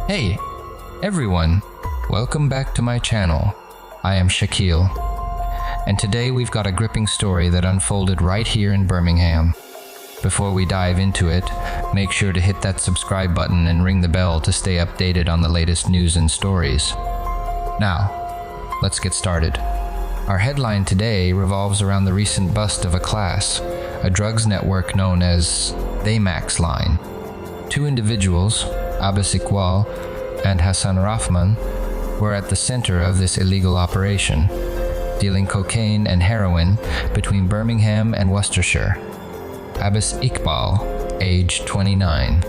Hey, everyone, welcome back to my channel. I am Shaquille, and today we've got a gripping story that unfolded right here in Birmingham. Before we dive into it, make sure to hit that subscribe button and ring the bell to stay updated on the latest news and stories. Now, let's get started. Our headline today revolves around the recent bust of a class, a drugs network known as the Max Line. Two individuals, Abbas Iqbal and Hassan Rahman, were at the center of this illegal operation, dealing cocaine and heroin between Birmingham and Worcestershire. Abbas Iqbal, age 29,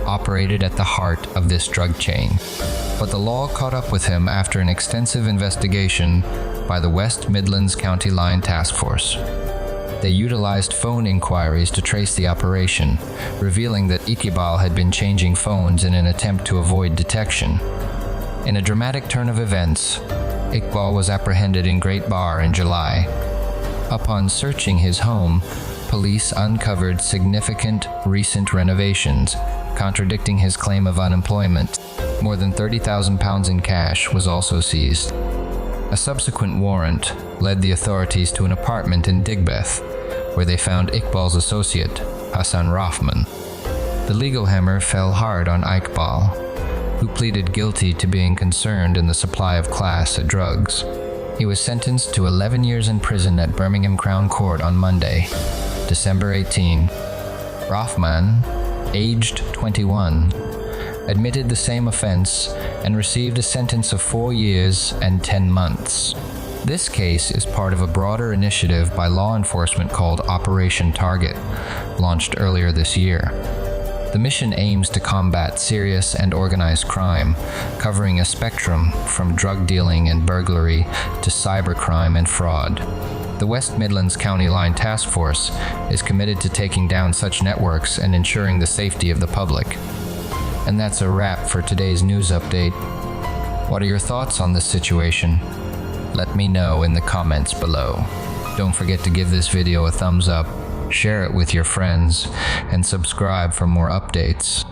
operated at the heart of this drug chain, but the law caught up with him after an extensive investigation by the West Midlands County Line Task Force. They utilized phone inquiries to trace the operation, revealing that Iqbal had been changing phones in an attempt to avoid detection. In a dramatic turn of events, Iqbal was apprehended in Great Bar in July. Upon searching his home, police uncovered significant recent renovations, contradicting his claim of unemployment. More than £30,000 in cash was also seized. A subsequent warrant led the authorities to an apartment in Digbeth, where they found Iqbal's associate, Hassan Rahman. The legal hammer fell hard on Iqbal, who pleaded guilty to being concerned in the supply of Class A drugs. He was sentenced to 11 years in prison at Birmingham Crown Court on Monday, December 18. Rahman, aged 21, admitted the same offense and received a sentence of 4 years and 10 months. This case is part of a broader initiative by law enforcement called Operation Target, launched earlier this year. The mission aims to combat serious and organized crime, covering a spectrum from drug dealing and burglary to cybercrime and fraud. The West Midlands County Line Task Force is committed to taking down such networks and ensuring the safety of the public. And that's a wrap for today's news update. What are your thoughts on this situation? Let me know in the comments below. Don't forget to give this video a thumbs up, share it with your friends, and subscribe for more updates.